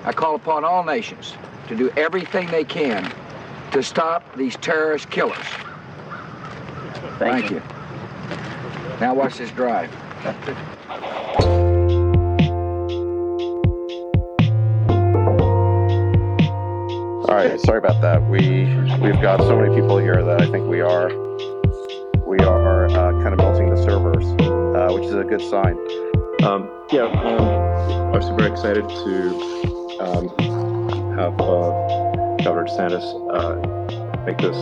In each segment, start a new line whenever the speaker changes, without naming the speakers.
I call upon all nations to do everything they can to stop these terrorist killers. Thank you. Now watch this drive.
All right, sorry about that. We've got so many people here that I think we are kind of melting the servers, which is a good sign. Obviously very excited to have Governor DeSantis make this.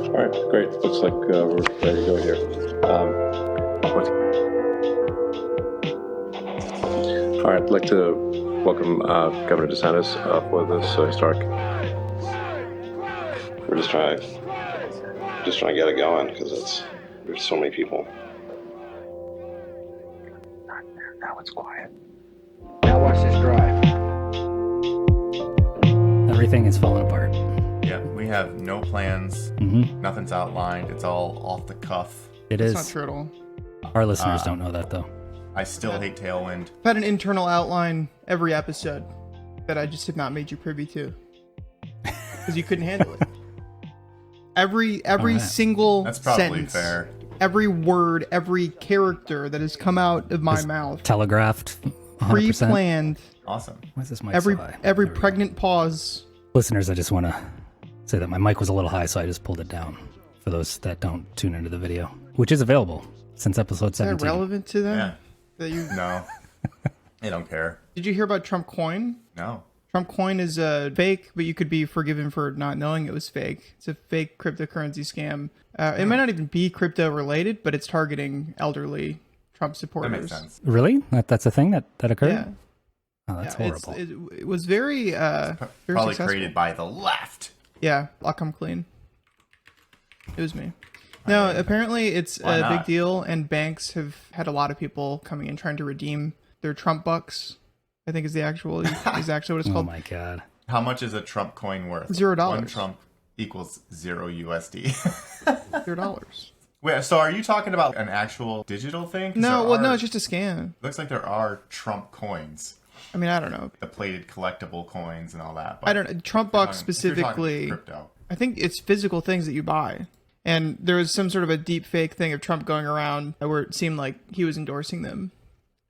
All right, great. Looks like we're ready to go here. All right, I'd like to welcome Governor DeSantis for this historic. We're just trying to get it going because there's so many people.
Now it's quiet. Now watch this drive.
Everything is falling apart.
Yeah, we have no plans.
Mm-hmm.
Nothing's outlined. It's all off the cuff.
It's
not true at all.
Our listeners don't know that, though.
I still hate Tailwind.
I've had an internal outline every episode that I just have not made you privy to because you couldn't handle it. Every single
That's probably
sentence,
fair.
every word, every character that has come out of my mouth,
Telegraphed, 100%.
pre-planned.
Awesome.
Why is this mic
Every
so high?
every
There we go.
pregnant pause.
Listeners, I just want to say that my mic was a little high, so I just pulled it down for those that don't tune into the video, which is available since episode
Is that
17.
relevant to them?
Yeah.
That you
No. I don't care.
did you hear about Trump coin?
No.
Trump coin is a fake, but you could be forgiven for not knowing it was fake. It's a fake cryptocurrency scam. It might not even be crypto related, but it's targeting elderly Trump
That
supporters.
makes sense.
Really? That's a thing that occurred?
Yeah.
Oh, that's
Yeah,
horrible.
it was very very
Probably
successful.
created by the left.
Yeah, I'll come clean. It was me. No, apparently it's
Why
a
not?
big deal, and banks have had a lot of people coming in trying to redeem their Trump bucks. I think is actually what it's
Oh
called.
my God.
How much is a Trump coin worth?
$0.
One Trump equals 0 USD.
$0.
Wait, so are you talking about an actual digital thing? 'Cause
No,
there
well, no,
are-
it's just a scam.
Looks like there are Trump coins.
I mean, I don't know.
The plated collectible coins and all that. But
I don't know. Trump
if you're
bucks
talking- if you're talking
specifically.
Crypto.
I think it's physical things that you buy. And there was some sort of a deep fake thing of Trump going around where it seemed like he was endorsing them.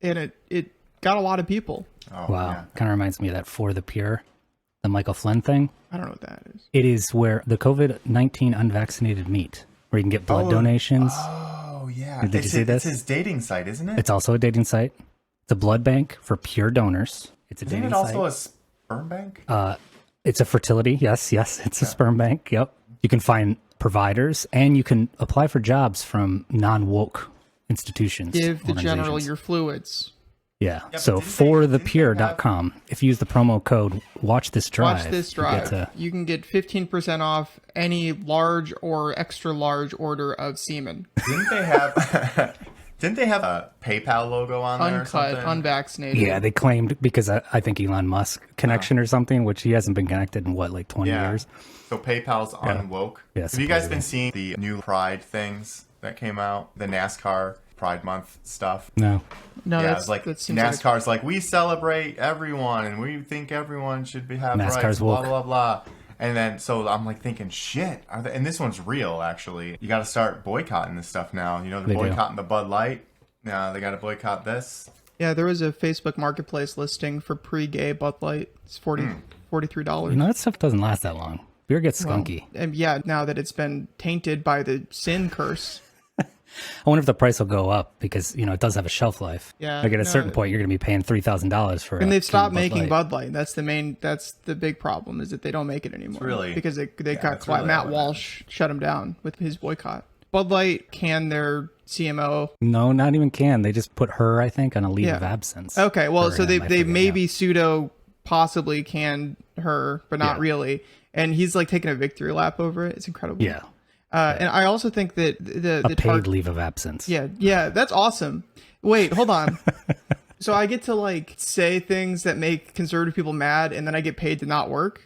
And it got a lot of people.
Oh,
Wow.
yeah.
Kind of reminds me of that For the Pure, the Michael Flynn thing.
I don't know what that is.
It is where the COVID-19 unvaccinated meet, where you can get blood donations.
Oh, yeah.
Did you see this?
It's his dating site, isn't it?
It's also a dating site. It's a blood bank for pure donors. It's a
Isn't
dating
it also
site.
a sperm bank?
It's a fertility. Yes. It's a sperm bank. Yep. You can find providers and you can apply for jobs from non-woke institutions.
Give the general
organizations.
your fluids.
Yeah.
but
So
didn't they have-
forthepure.com, if you use the promo code watch this drive.
Watch this
you get
drive.
to-
You can get 15% off any large or extra large order of semen.
Didn't they have... Didn't they have a PayPal logo on there or
Uncut,
something?
unvaccinated.
Yeah, they claimed because I think Elon Musk connection or something, which he hasn't been connected in 20 years.
So PayPal's unwoke.
Yeah,
Have you guys
supposedly.
been seeing the new Pride things that came out? The NASCAR Pride Month stuff?
No.
No,
Yeah,
that's
it's like
that seems like
NASCAR's like, we celebrate everyone and we think everyone should have
NASCAR's
rights, blah,
woke.
blah, blah. And then, so I'm like thinking, shit, and this one's real, actually. You got to start boycotting this stuff now. You know,
They
they're
do.
boycotting the Bud Light. Now they got to boycott this.
Yeah, there was a Facebook Marketplace listing for pre-gay Bud Light. It's $43.
You know, that stuff doesn't last that long. Beer gets skunky.
And yeah, now that it's been tainted by the sin curse.
I wonder if the price will go up because, you know, it does have a shelf life.
Yeah,
Like at a
no,
certain point, you're going to be paying $3,000 for
And
a
they've stopped
can of
making
Light.
Bud Light. That's the big problem is that they don't make it anymore.
really-
because they got
it's really
Matt
all
Walsh shut him down with his boycott. Bud Light canned their CMO.
No, not even can. They just put her, I think, on a leave
Yeah.
of absence.
Okay, well,
Her
so
and
they
I forget,
maybe
yeah.
pseudo possibly canned her, but not
Yeah.
really. And he's like taking a victory lap over it. It's incredible.
Yeah.
And I also think that the
A paid
target.
leave of absence.
Yeah, that's awesome. Wait, hold on. So I get to like say things that make conservative people mad, and then I get paid to not work.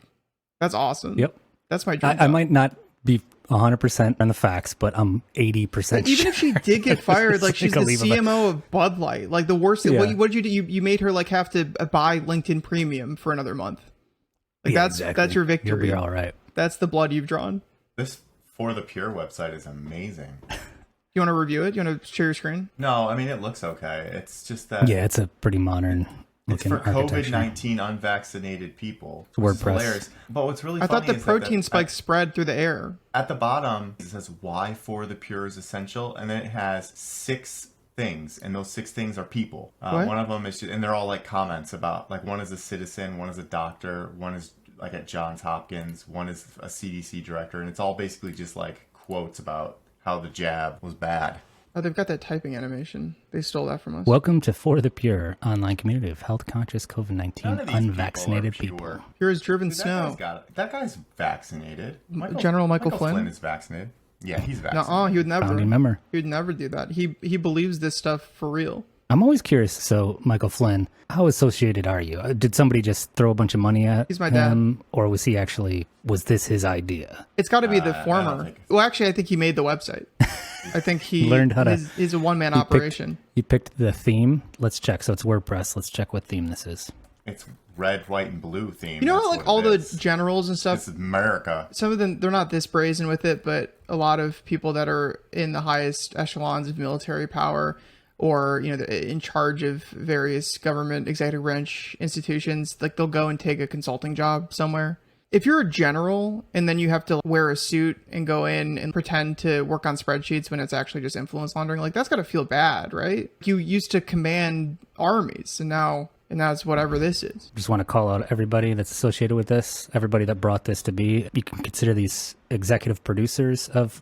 That's awesome.
Yep.
That's my dream.
I might not be 100% on the facts, but I'm 80%
Even if she did get fired, like she's the
I'll leave it
CMO of Bud Light. Like the worst thing.
Yeah.
What did you do? You made her like have to buy LinkedIn Premium for another month. Like that's your victory.
You'll be all right.
That's the blood you've drawn.
This For the Pure website is amazing.
You want to review it? You want to share your screen?
No, I mean, it looks okay. It's just that...
Yeah, it's a pretty modern
It's
looking
for
architecture.
COVID-19 unvaccinated people.
WordPress.
Hilarious. But what's really
I
funny
thought the
is
protein
that
spike spread through the air.
at the bottom, it says why For the Pure is essential, and then it has 6 things, and those 6 things are people.
What?
One of them is, and they're all like comments about, like one is a citizen, one is a doctor, one is like at Johns Hopkins, one is a CDC director, and it's all basically just like quotes about how the jab was bad.
Oh, they've got that typing animation. They stole that from us.
Welcome to For the Pure, online community of health-conscious
None
COVID-19
of these
unvaccinated
people.
people.
Are pure.
Here is driven
Dude,
snow.
That guy's vaccinated.
General Michael Flynn?
is vaccinated. Yeah, he's
No,
vaccinated.
he would never.
Founding member.
He would never do that. He believes this stuff for real.
I'm always curious. So, Michael Flynn, how associated are you? Did somebody just throw a bunch of money at
He's my dad.
him, or was this his idea?
It's got to be the
I don't
former.
think-
Well, actually, I think he made the website. I think he
Learned how to-
He's a one-man
He picked-
operation.
You picked the theme. Let's check. So it's WordPress. Let's check what theme this is.
It's red, white, and blue theme.
You know
That's
how like
what
all
it
the
is.
generals and stuff.
This is America.
Some of them they're not this brazen with it, but a lot of people that are in the highest echelons of military power, or they're in charge of various government executive branch institutions, like they'll go and take a consulting job somewhere. If you're a general and then you have to wear a suit and go in and pretend to work on spreadsheets when it's actually just influence laundering, like that's got to feel bad, right? You used to command armies, and now it's whatever this is.
Just want to call out everybody that's associated with this, everybody that brought this to be. You can consider these executive producers of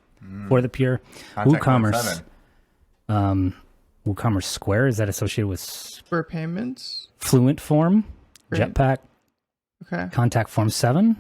For the Pure.
Contact
WooCommerce.
7.
WooCommerce Square, is that associated with
For payments,
Fluent Form,
Right.
Jetpack,
okay.
Contact Form 7,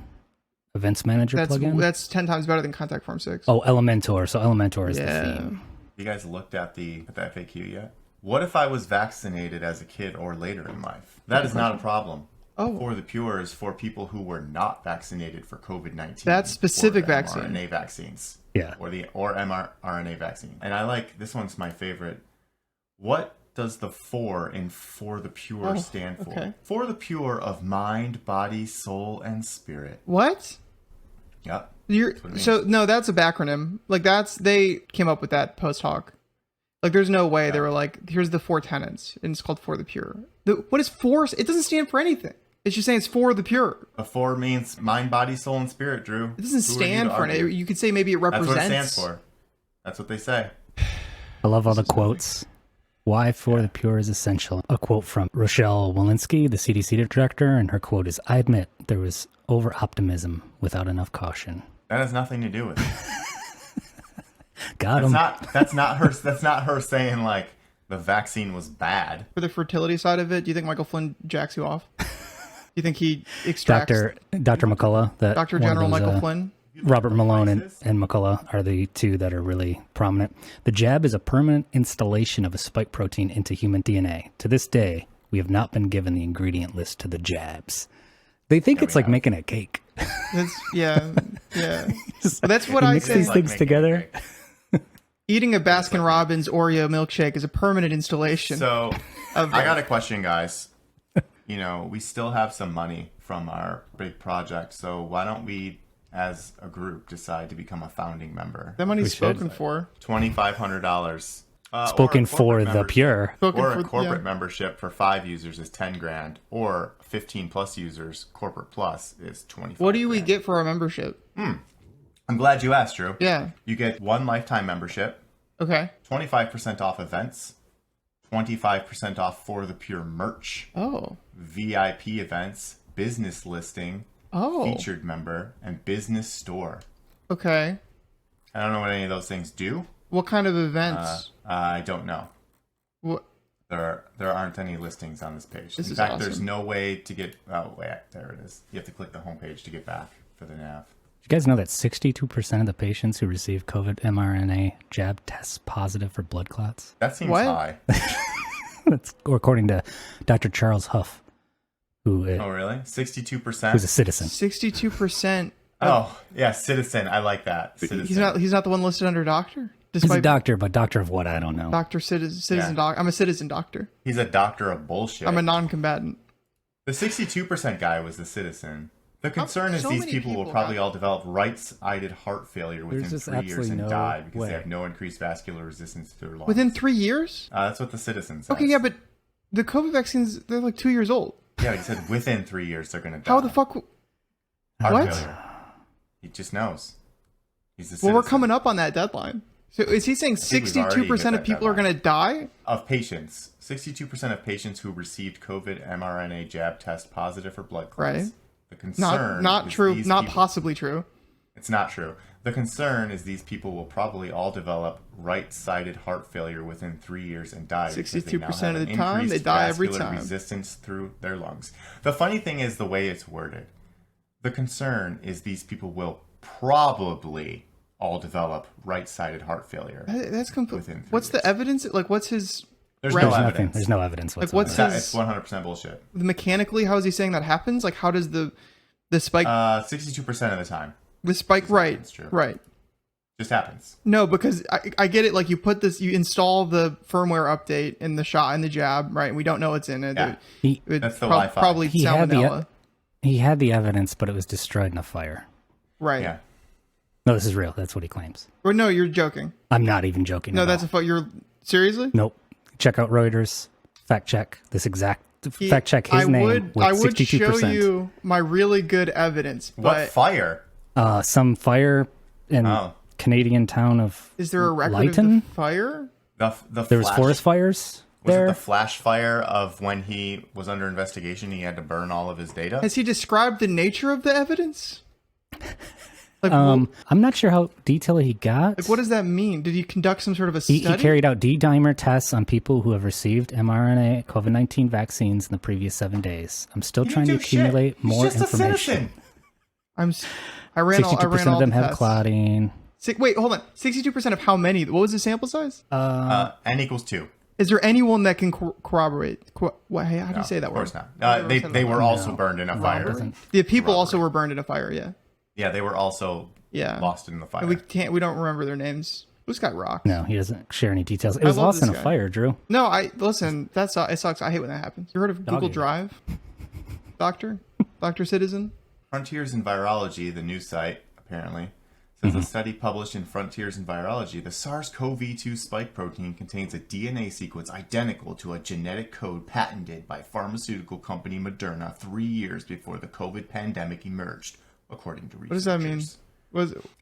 Events Manager plugin?
That's 10 times better than Contact Form 6.
Oh, Elementor. So Elementor is
Yeah.
the theme.
You guys looked at the FAQ yet? What if I was vaccinated as a kid or later in life? That is not a problem.
Oh.
For the Pure is for people who were not vaccinated for COVID-19.
That's specific
or the
vaccine.
mRNA vaccines.
Yeah.
Or mRNA vaccine. And I like, this one's my favorite. What does the 4 in For the Pure stand for?
okay.
For the Pure of mind, body, soul, and spirit.
What?
Yep.
You're
what it means.
so no, that's a backronym. Like they came up with that post hoc. Like there's no way they were like, here's the 4 tenets, and it's called For the Pure. What is force? It doesn't stand for anything. It's just saying it's For the Pure.
The 4 means mind, body, soul, and spirit, Drew.
It doesn't
Who are you
stand
to
for
argue?
anything. You could say maybe it
That's
represents.
what it stands for. That's what they say.
I love all the quotes. Why For the Pure is essential. A quote from Rochelle Walensky, the CDC director, and her quote is, "I admit there was over-optimism without enough caution."
That has nothing to do with it.
Got him.
That's not her. That's not her saying like the vaccine was bad.
For the fertility side of it, do you think Michael Flynn jacks you off? Do you think he extracts
Dr. McCullough, that
Dr.
one of
General
those,
Michael Flynn?
Robert Malone and McCullough are the two that are really prominent. The jab is a permanent installation of a spike protein into human DNA. To this day, we have not been given the ingredient list to the jabs. They think it's like making a cake.
Yeah.
Just
But that's what
you
I
mix
say.
these
Like
things
making
together.
a cake.
Eating a Baskin Robbins Oreo milkshake is a permanent installation.
So
Of
I got a question, guys. We still have some money from our big project, so why don't we, as a group, decide to become a founding member?
that money's
should.
spoken for.
$2,500.
Spoken for the pure.
Spoken
Or
for
a corporate
yeah.
membership for 5 users is 10 grand, or 15 plus users, corporate plus is 25.
What do we
grand.
get for our membership?
I'm glad you asked, Drew.
Yeah.
You get 1 lifetime membership,
Okay.
25% off events, 25% off For the Pure merch,
Oh.
VIP events, business listing,
Oh.
featured member, and business store.
Okay.
I don't know what any of those things do.
What kind of events?
I don't know.
What?
There aren't any listings on this page.
This
In
is
fact,
awesome.
there's no way to get... Oh, wait, there it is. You have to click the homepage to get back for the nav.
You guys know that 62% of the patients who receive COVID mRNA jab tests positive for blood clots?
That seems
What?
high.
That's according to Dr. Charles Huff, who
Oh, really? 62%?
who's a citizen.
62%
Oh, yeah, citizen. I like that. Citizen.
He's not the one listed under doctor.
He's a doctor, but doctor of what? I don't know.
Doctor, citizen,
Yeah.
doc. I'm a citizen doctor.
He's a doctor of bullshit.
I'm a non-combatant.
The 62% guy was the citizen. The concern is
so
these
many
people will
people
probably
got-
all develop right-sided heart failure within
There's just
3 years
absolutely
and
no
die because
way.
they have no increased vascular resistance to their lungs.
Within 3 years?
That's what the citizen says.
Okay, yeah, but the COVID vaccines, they're like 2 years old.
Yeah, he said within 3 years they're going to die.
How the fuck?
Heart
What?
failure. He just knows. He's a citizen.
Well, we're coming up on that deadline. So is he saying
think we've already
62%
hit
of
that
people are
deadline.
going to die?
Of patients, 62% of patients who received COVID mRNA jab test positive for blood clots.
Right.
The concern
Not
is
true.
these
Not
people-
possibly true.
It's not true. The concern is these people will probably all develop right-sided heart failure within 3 years and die. because they now
62%
have
of the
an
time, they
increased
die every
vascular
time.
resistance through their lungs. The funny thing is the way it's worded. The concern is these people will probably all develop right-sided heart failure.
That's complete.
Within 3
What's the
years.
evidence? Like, what's his?
There's
Right.
no
There's
evidence.
nothing. There's no evidence
Like,
whatsoever.
what's his-
It's 100% bullshit.
Mechanically, how is he saying that happens? Like, how does the spike?
62% of the time.
The spike, right?
It's true.
Right.
Just happens.
No, because I get it. Like, you install the firmware update in the shot in the jab, right? And we don't know what's in it.
Yeah.
He
That's the Wi-Fi.
Probably
He had
salmonella.
he had the evidence, but it was destroyed in a fire.
Right.
Yeah.
No, this is real. That's what he claims.
Or no, you're joking.
I'm not even joking.
No,
at
that's
all.
you're seriously.
Nope. Check out Reuters. Fact check this exact.
He-
Fact check his name with
I would
62%.
show you my really good evidence,
What
but
fire?
Some fire in
Oh.
Canadian town of
is there a record
Lytton?
of the fire?
The
There was
flash-
forest fires
Was
there.
it the flash fire of when he was under investigation? He had to burn all of his data.
Has he described the nature of the evidence? Like,
I'm not sure how detailed he got.
like, what does that mean? Did he conduct some sort of a
He
study?
carried out D-dimer tests on people who have received mRNA COVID-19 vaccines in the previous 7 days. I'm still
He
trying to
didn't do shit.
accumulate
He's
more
just a
information.
citizen.
I ran all
62% of them
the
have
tests.
clotting.
Wait, hold on. 62% of how many? What was the sample size?
N equals 2.
Is there anyone that can corroborate? How do you say that
Of
word?
course not. They were also burned in a fire.
doesn't-
The people also were burned in a fire. Yeah.
Yeah, they were also
Yeah.
lost in the fire.
And we don't remember their names. This guy rocks.
No, he doesn't share any details. It was
love
lost in a
this guy.
fire, Drew.
No, listen. It sucks. I hate when that happens. You heard of Google
Doggy.
Drive? Doctor Citizen?
Frontiers in Virology, the news site, apparently, says a study published in Frontiers in Virology, the SARS-CoV-2 spike protein contains a DNA sequence identical to a genetic code patented by pharmaceutical company Moderna 3 years before the COVID pandemic emerged, according to researchers.
What does that mean?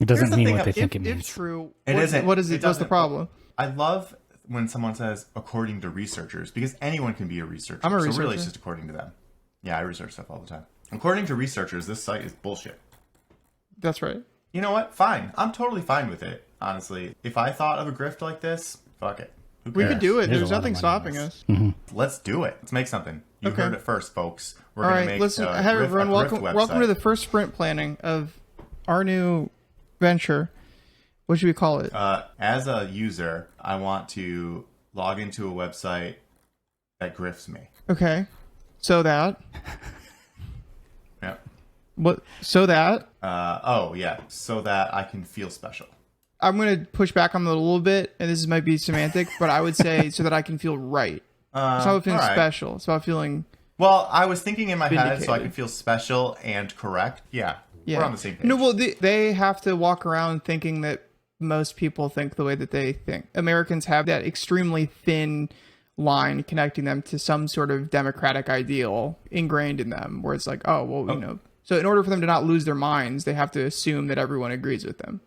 It doesn't
Here's the
mean
thing,
what they
if-
think it
If
means.
true,
It isn't.
What is it?
It
What's the
doesn't.
problem?
I love when someone says according to researchers, because anyone can be a researcher.
I'm a
So really
researcher.
it's just according to them. Yeah, I research stuff all the time. According to researchers, this site is bullshit.
That's right.
You know what? Fine. I'm totally fine with it, honestly. If I thought of a grift like this, fuck it. Who
We
cares?
could do it.
There's
There's
a lot of
nothing
money
stopping
in
us.
this.
Let's do it. Let's make something. You
Okay.
heard it first, folks. We're
All
gonna
right,
make
listen.
a
Hi,
grift-
everyone.
a
Welcome
grift
to the
website.
first sprint planning of our new venture. What should we call it?
As a user, I want to log into a website that grifts me.
Okay. So that.
Yep.
What? So that.
Oh yeah, so that I can feel special.
I'm going to push back on that a little bit, and this might be semantic, but I would say so that I can feel right. It's not about feeling
all right.
special. It's about feeling.
Well, I was thinking in my head so I
Vindicated.
can feel special and correct. Yeah,
Yeah.
we're on the same page.
No, well, they have to walk around thinking that most people think the way that they think. Americans have that extremely thin line connecting them to some sort of democratic ideal ingrained in them, where it's like, oh, well, you know. So in order for them to not lose their minds, they have to assume that everyone agrees with them,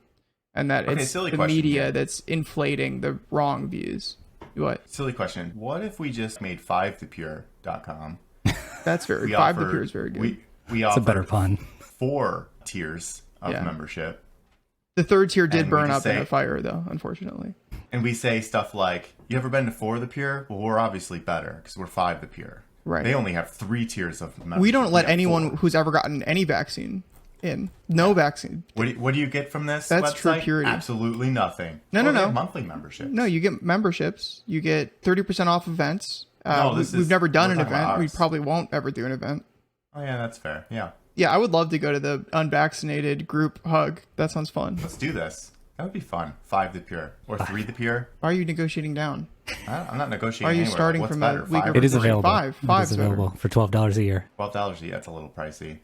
and that
Okay,
it's
silly
the
question
media
here.
that's inflating the wrong views. What?
Silly question. What if we just made 5thepure.com?
That's very
We
five. The
offered-
pure is very good.
We
It's a better
offered
pun.
4 tiers of
Yeah.
membership.
The third tier did
And we
burn
just
up in
say-
a fire, though, unfortunately.
And we say stuff like, you ever been to 4 the Pure? Well, we're obviously better because we're 5 the Pure.
Right.
They only have 3 tiers of membership.
We don't let
have
anyone
4.
who's ever gotten any vaccine in. No vaccine.
What do you get from this
That's
website?
true purity.
Absolutely nothing.
No,
Oh,
no,
they
no.
have monthly memberships.
No, you get memberships. You get 30% off events.
No, this
We've
is-
never done
we're
an
talking about
event. We
ours.
probably won't ever do an event.
Oh, yeah, that's fair. Yeah.
Yeah, I would love to go to the unvaccinated group hug. That sounds fun.
Let's do this. That would be fun. 5 the pure or 3 the pure.
Why are you negotiating down?
I'm not negotiating.
Are you
anywhere.
starting
What's
from
better?
a weaker?
5
It is
or 3?
available.
Five.
It is
Five's
available for $12 a year.
$12 a year. That's a little pricey.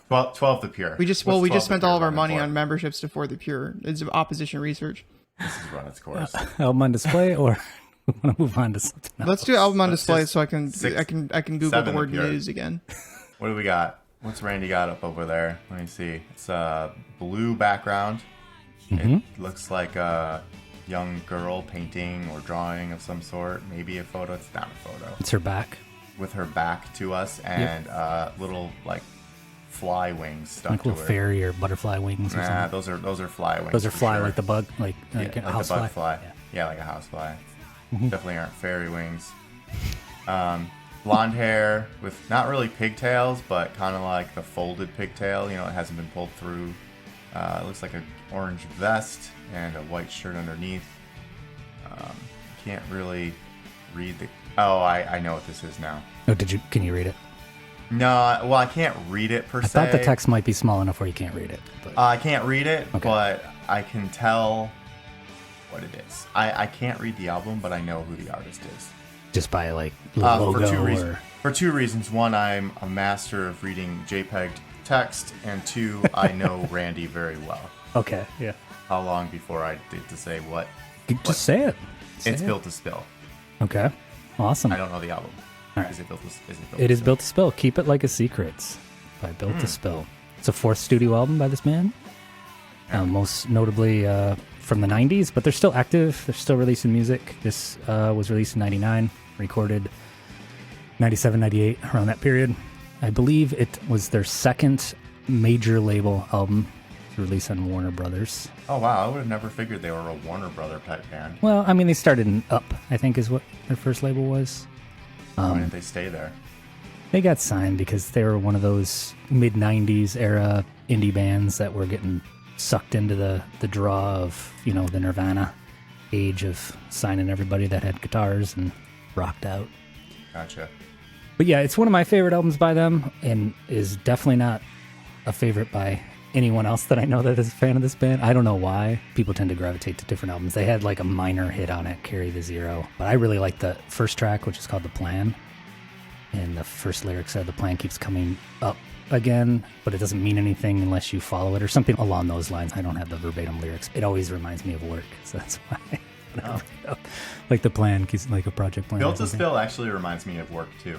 12 the pure.
We just
What's 12 the
spent
pure
all of our
running
money
for?
on memberships to For the Pure. It's opposition research.
This has run its course.
Album on display, or we want to move on to something else?
Let's do album on
Let's
display
just
so I can Google
7
the word
the pure.
news again.
What do we got? What's Randy got up over there? Let me see. It's a blue background. It looks like a young girl painting or drawing of some sort. Maybe a photo. It's not a photo.
It's her back.
With her back to us and little like fly wings stuck
Like
to
little
her.
fairy or butterfly wings or
Nah,
something.
those are fly wings.
Those are
for
fly
sure.
like the bug, like
Yeah,
a
like
house
the bug
fly.
fly. Yeah, like a house fly. Definitely aren't fairy wings. Blonde hair with not really pigtails, but kind of like the folded pigtail. You know, it hasn't been pulled through. It looks like an orange vest and a white shirt underneath. Can't really read the. Oh, I know what this is now.
Oh, can you read it?
No, well, I can't read it per
I
se.
thought the text might be small enough where you can't read it. But
I can't read it,
Okay.
but I can tell what it is. I can't read the album, but I know who the artist is.
just by like the logo
For two reasons. One, I'm a master of reading JPEG text, and two, I know Randy very well.
Okay, yeah.
How long before I get to say what?
Just say it. Say
It's
it.
Built to Spill.
Okay, awesome.
I don't know the album.
All right.
Is it built to?
It is Built to Spill. Keep It Like a Secret by Built to Spill. It's a 4th studio album by this band. Most notably from the 90s, but they're still active. They're still releasing music. This was released in 99, recorded 97, 98, around that period. I believe it was their second major label album to release on Warner Brothers.
Oh wow! I would have never figured they were a Warner Brother type band.
Well, I mean, they started in Up, I think is what their first label was.
Why didn't they stay there?
They got signed because they were one of those mid-90s era indie bands that were getting sucked into the draw of, you know, the Nirvana age of signing everybody that had guitars and rocked out.
Gotcha.
But yeah, it's one of my favorite albums by them, and is definitely not a favorite by anyone else that I know that is a fan of this band. I don't know why. People tend to gravitate to different albums. They had like a minor hit on it, Carry the Zero. But I really like the first track, which is called The Plan. And the first lyric said, the plan keeps coming up again, but it doesn't mean anything unless you follow it, or something along those lines. I don't have the verbatim lyrics. It always reminds me of work, so that's why. Like the plan keeps like a project plan.
Built to Spill actually reminds me of work too.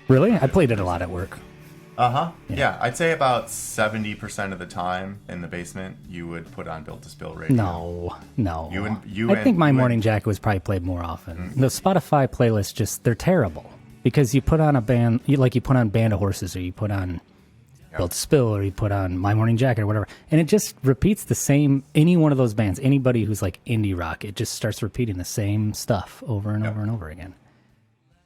Really? I played it a lot at work.
Yeah, I'd say about 70% of the time in the basement, you would put on Built to Spill radio.
No.
I
think My Morning Jacket was probably played more often. The Spotify playlists they're terrible because you put on a band, you put on Band of Horses, or you put on Built to Spill, or you put on My Morning Jacket or whatever, and it just repeats the same. Any one of those bands, anybody who's like indie rock, it just starts repeating the same stuff over and over and over again.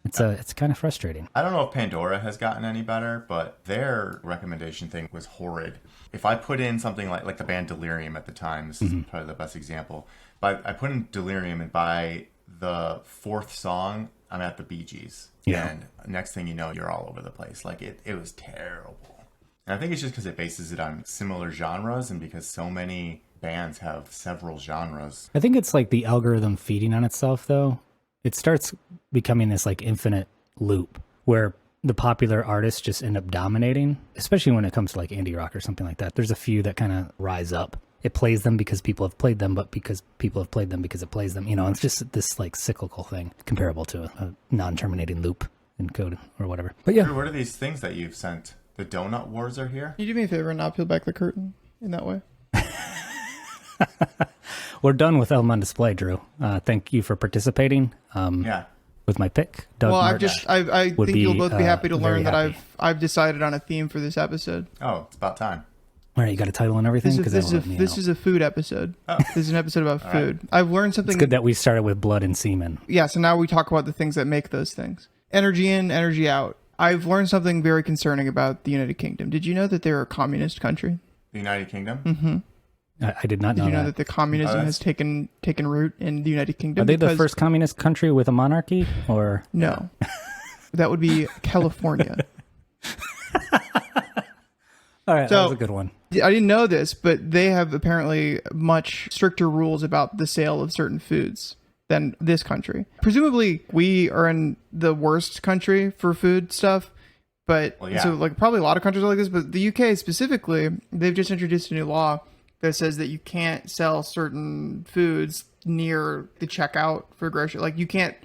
It's kind of frustrating.
I don't know if Pandora has gotten any better, but their recommendation thing was horrid. If I put in something like the band Delirium at the time, this is probably the best example, but I put in Delirium, and by the 4th song, I'm at the Bee Gees.
Yeah.
And next thing you know, you're all over the place. Like, it was terrible. And I think it's just because it bases it on similar genres, and because so many bands have several genres.
I think it's like the algorithm feeding on itself, though. It starts becoming this like infinite loop where the popular artists just end up dominating, especially when it comes to like indie rock or something like that. There's a few that kind of rise up. It plays them because people have played them, but because people have played them because it plays them. You know, it's just this like cyclical thing comparable to a non-terminating loop in code or whatever. But yeah.
Drew, what are these things that you've sent? The Donut Wars are here?
Can you do me a favor and not peel back the curtain in that way?
We're done with Elm on Display, Drew. Thank you for participating.
Yeah.
With my pick, Doug
Well,
Martin.
I think you'll both be happy to
very
learn that
happy.
I've decided on a theme for this episode.
Oh, it's about time.
All right, you got a title and everything?
This is a food episode. This is an episode about food. I've learned something.
It's good that we started with blood and semen.
Yeah, so now we talk about the things that make those things. Energy in, energy out. I've learned something very concerning about the United Kingdom. Did you know that they're a communist country?
The United Kingdom?
Mm-hmm.
I did not know
Did you know
that.
that the communism has taken root in the United Kingdom?
Are they the
Because-
first communist country with a monarchy, or
No. That would be California.
All right,
So-
that was a good one.
I didn't know this, but they have apparently much stricter rules about the sale of certain foods than this country. Presumably, we are in the worst country for food stuff, but so like probably a lot of countries are like this, but the UK specifically, they've just introduced a new law that says that you can't sell certain foods near the checkout for grocery. Like you can't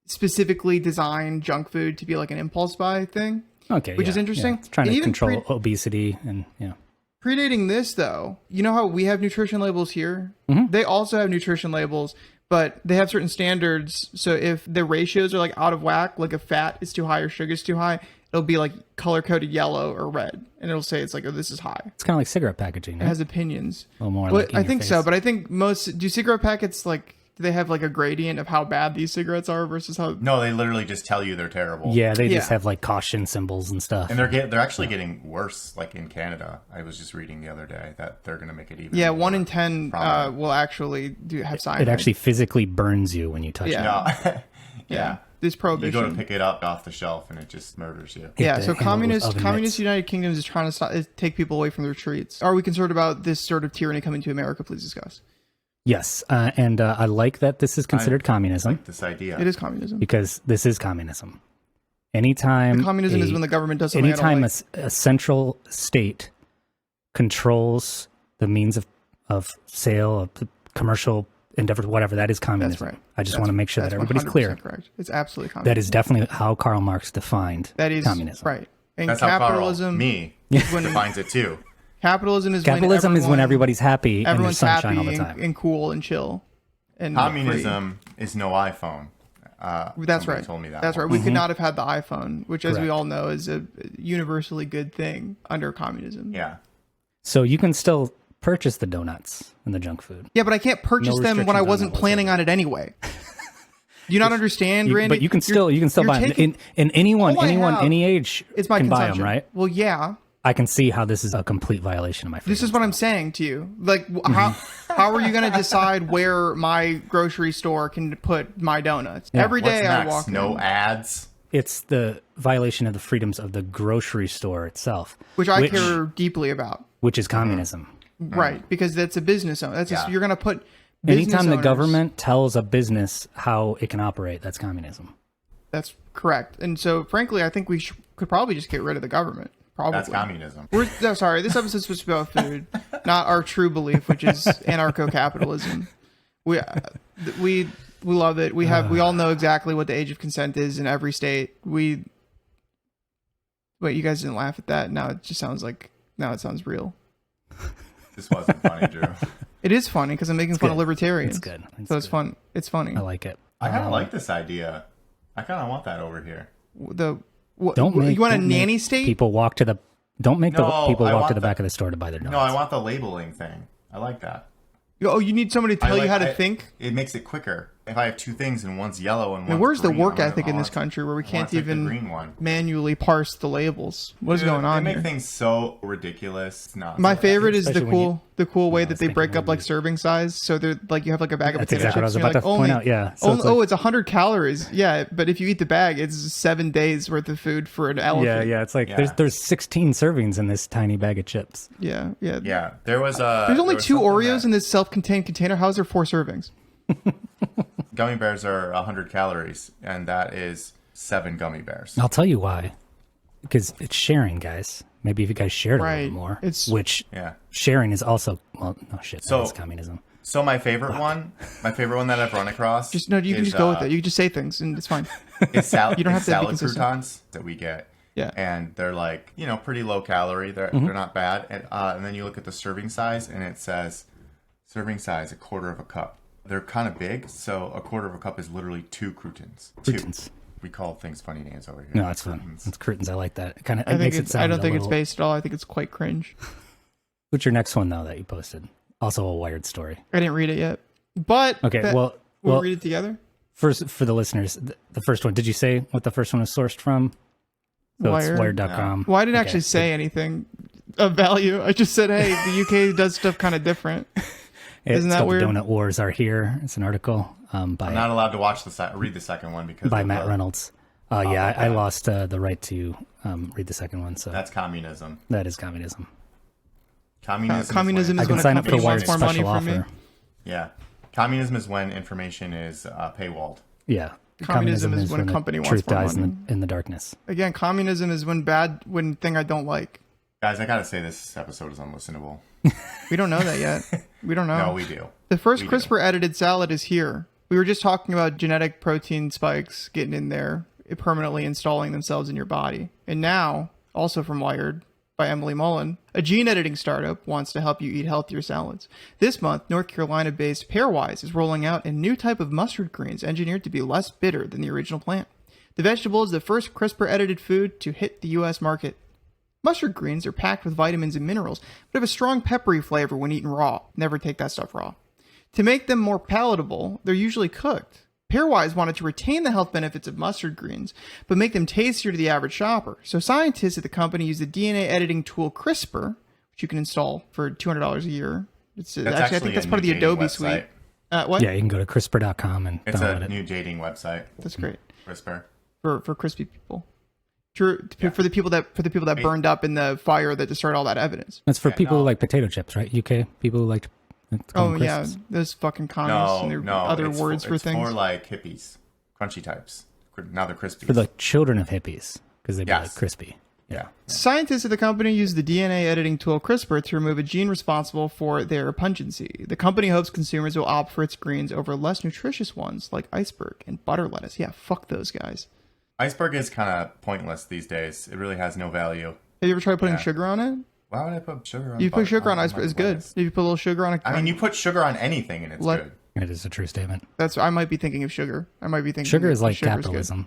specifically design junk food to be like an impulse buy thing.
Okay,
which is interesting.
It's trying
And
to
even
control obesity and
predating this, though, you know how we have nutrition labels here?
Mm-hmm.
They also have nutrition labels, but they have certain standards. So if the ratios are like out of whack, like if fat is too high or sugar is too high, it'll be like color coded yellow or red, and it'll say it's like, oh, this is high.
It's kind of like cigarette packaging.
It
Right?
has opinions.
A little more.
Well,
like in
I
your
think
face.
so, but I think do cigarette packets like, do they have like a gradient of how bad these cigarettes are versus how?
No, they literally just tell you they're terrible.
Yeah, they just
Yeah.
have like caution symbols and stuff.
And they're actually getting worse. Like in Canada, I was just reading the other day that they're going to make it even.
Yeah,
more
1 in 10
prominent.
will actually have cyanide.
It actually physically burns you when you touch
Yeah.
it.
No.
yeah. This
You
prohibition.
go to pick it up off the shelf and it just murders you.
Yeah,
the
so
handle with oven
communist
mitts.
United Kingdoms is trying to take people away from their treats. Are we concerned about this sort of tyranny coming to America? Please discuss.
Yes, and I like that this is considered communism
Like this idea.
It is communism.
because this is communism. Anytime
Communism is when the government does something.
anytime
I don't like.
a central state controls the means of sale of the commercial endeavors, whatever, that is communism.
That's right.
I just want to make sure that everybody's
100%
clear.
Correct. It's absolutely communism.
That is definitely how Karl Marx defined
that is
communism.
right. And
That's how
capitalism.
me
when-
defines it too.
Capitalism is
Capitalism is when everybody's happy and there's
everyone's
sunshine
happy
all the time.
and cool and chill. And
Communism is no iPhone.
free. That's
Somebody
right.
Told me that.
That's right.
once.
We could not have had the iPhone, which, as we
Correct.
all know, is a universally good thing under communism.
Yeah.
So you can still purchase the donuts and the junk food.
Yeah, but I can't purchase
No
them when I
restrictions on
wasn't
that
planning on it anyway. Do you not understand, Randy?
But you can still buy them.
taking-
In anyone,
All I have
any age
It's my
can buy
consumption,
them, right?
Well, yeah.
I can see how this is a complete violation of my freedom.
This is what I'm saying to you. Like, how are you going to decide where my grocery store can put my donuts? Every
What's
day I
next?
walk
No
in,
ads.
It's the violation of the freedoms of the grocery store itself,
which I care deeply about.
which is communism.
Right, because that's a business owner. That's
Yeah.
you're going to put business
Anytime the
owners-
government tells a business how it can operate, that's communism.
That's correct. And so, frankly, I think we could probably just get rid of the government. Probably.
That's communism.
No, sorry, this episode's supposed to be about food, not our true belief, which is anarcho-capitalism. We love it. We all know exactly what the age of consent is in every state. Wait, you guys didn't laugh at that. Now it sounds real.
This wasn't funny, Drew.
It is funny because I'm making fun of
good.
libertarians.
It's good.
So it's
good.
fun. It's funny.
I like it.
I kind of like this idea. I kind of want that over here.
Don't make
you want a
don't make
nanny state?
People walk to the. Don't make
No,
the people
I
walk
want
to the
the-
back of the store to buy their donuts.
No, I want the labeling thing. I like that.
Oh, you need somebody to tell you how to think?
It makes it quicker. If I have two things and one's yellow and
I mean,
one's
where's the
green,
work
I'm gonna-
ethic in
I
this
want-
country where we
I want
can't
to take the
even
green one.
manually parse the labels? What's
Dude,
going on
They make
here?
things so ridiculous. It's not
My
so
favorite is
Especially when
the cool way
I
that
was
they
thinking
break up
when
like
you-
serving size. So they're like you have like a bag of
That's
potato
exactly what I was
chips. and
about
you're
to
like,
point out. Yeah. So it's
it's 100 calories. Yeah, but if you eat the bag, it's 7 days worth of food for an elephant.
yeah. It's like
Yeah.
there's 16 servings in this tiny bag of chips.
Yeah.
Yeah, there was a.
There's only 2
something
Oreos
that-
in this self-contained container. How's there 4 servings?
Gummy bears are 100 calories, and that is 7 gummy bears.
I'll tell you why. Because it's sharing, guys. Maybe if you guys shared a little
Right.
bit more.
It's-
which
Yeah.
sharing is also no shit.
So-
That's communism.
So my favorite one that I've run across.
You can
is,
just go with it. You can just say things and it's fine.
It's
You don't have to be
salad
consistent.
croutons that we get.
Yeah.
And they're like, pretty low calorie. They're not bad. And then you look at the serving size, and it says serving size 1/4 of a cup. They're kind of big, so 1/4 of a cup is literally 2 croutons.
Croutons.
We call things funny names over here.
No, that's fun.
Croutons.
It's curtains. I like that. It kind of
I think
makes it
it's.
sound
I don't
a
think it's
little-
based at all. I think it's quite cringe.
What's your next one though that you posted? Also a Wired story.
I didn't read it yet, but
Okay,
we'll
well,
read it together.
first for the listeners, the first one. Did you say what the first one was sourced from? So
Wired.
it's wired.com.
Well, I didn't
Okay.
actually say anything of value. I just said, hey, the UK does stuff kind of different.
It's
Isn't that
called
weird?
The Donut Wars Are Here. It's an article by
I'm not allowed to read the second one because
by
of
Matt
the-
Reynolds. Yeah, I lost the right to read the second one. So
That's communism.
that is communism.
Communism
I
is
can
when a
sign up for
company
Wired's
wants more money
special
from me.
offer.
Yeah. Communism is when information is paywalled.
Yeah.
Communism is when a
the
company wants
truth
more
dies
money.
in the darkness.
Again, communism is when thing I don't like.
Guys, I gotta say this episode is unlistenable.
We don't know that yet. We don't know.
No, we do.
The first
We do.
CRISPR edited salad is here. We were just talking about genetic protein spikes getting in there, permanently installing themselves in your body. And now, also from Wired by Emily Mullen, a gene editing startup wants to help you eat healthier salads. This month, North Carolina-based Pairwise is rolling out a new type of mustard greens engineered to be less bitter than the original plant. The vegetable is the first CRISPR-edited food to hit the U.S. market. Mustard greens are packed with vitamins and minerals, but have a strong peppery flavor when eaten raw. Never take that stuff raw. To make them more palatable, they're usually cooked. Pairwise wanted to retain the health benefits of mustard greens, but make them tastier to the average shopper. So scientists at the company use the DNA editing tool CRISPR, which you can install for $200 a year. Actually, I think that's part of the Adobe suite. What?
Yeah, you can go to CRISPR.com and
It's
download
a
it.
new dating website.
That's great.
CRISPR.
For crispy people. For the people that burned up in the fire that destroyed all that evidence.
That's for people who like potato chips, right? UK people who like.
Oh yeah, those fucking commies and their other words for things.
It's more like hippies, crunchy types. Now they're crispy.
For the children of hippies, because they'd be like crispy.
Yeah.
Scientists at the company use the DNA editing tool CRISPR to remove a gene responsible for their pungency. The company hopes consumers will opt for its greens over less nutritious ones like iceberg and butter lettuce. Yeah, fuck those guys.
Iceberg is kind of pointless these days. It really has no value.
Have you ever tried putting sugar on it?
Why would I put sugar on?
You put sugar on iceberg. It's good. If you put a little sugar on it.
I mean, you put sugar on anything and it's good.
It is a true statement.
I might be thinking of sugar. I might be thinking
sugar is like
sugar's
capitalism.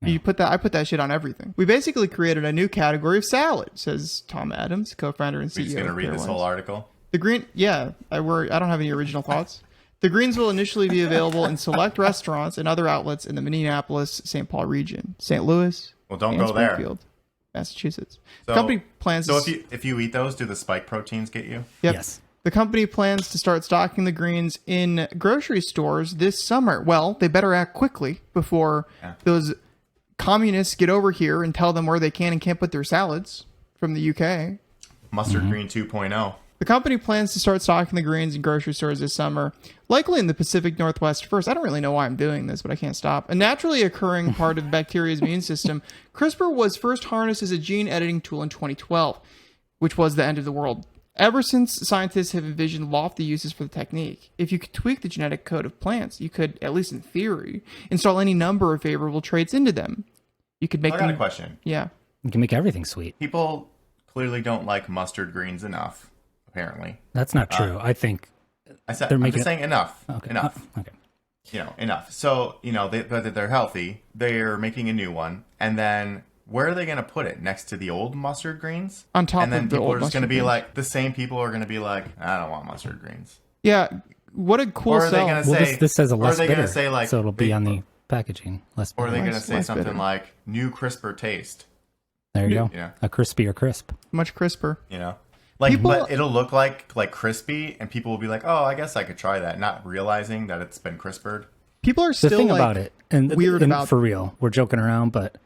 Yeah. I put that shit on everything. We basically created a new category of salad, says Tom Adams, co-founder and CEO.
We're just gonna read this whole article.
The green, yeah. I don't have any original thoughts. The greens will initially be available in select restaurants and other outlets in the Minneapolis-St. Paul region, St. Louis,
Well, don't
and
go there.
Springfield, Massachusetts.
So,
The company plans.
So if you eat those, do the spike proteins get you?
Yep.
Yes.
The company plans to start stocking the greens in grocery stores this summer. Well, they better act quickly before those communists get over here and tell them where they can and can't put their salads from the UK.
Mustard green 2.0.
The company plans to start stocking the greens in grocery stores this summer, likely in the Pacific Northwest first. I don't really know why I'm doing this, but I can't stop. A naturally occurring part of bacteria's immune system, CRISPR was first harnessed as a gene editing tool in 2012, which was the end of the world. Ever since, scientists have envisioned lofty uses for the technique. If you could tweak the genetic code of plants, you could, at least in theory, install any number of favorable traits into them. You could make
I got a question.
Yeah.
You can make everything sweet.
People clearly don't like mustard greens enough. Apparently,
That's not true. I think
I'm
making
just saying enough.
Okay.
Enough.
Okay.
Enough. So they're healthy. They're making a new one, and then where are they going to put it? Next to the old mustard greens?
On top
and then
of the
people
old
are just going to
mustard
be
greens.
like, the same people are going to be like, I don't want mustard greens.
Yeah. What a cool
Or are they
sell.
going to
Well,
say?
this says a
or
less
are they
bitter,
going to say like?
so it'll be on the packaging. Less
Or are
bitter.
they going to say
Less
something
bitter.
like new CRISPR taste?
There you go.
Yeah.
A crispier crisp.
Much crisper.
Like,
People-
but it'll look like crispy, and people will be like, "Oh, I guess I could try that," not realizing that it's been CRISPR'd.
People are
The
still
thing
like,
about it, and
weird
and
about-
for real, we're joking around, but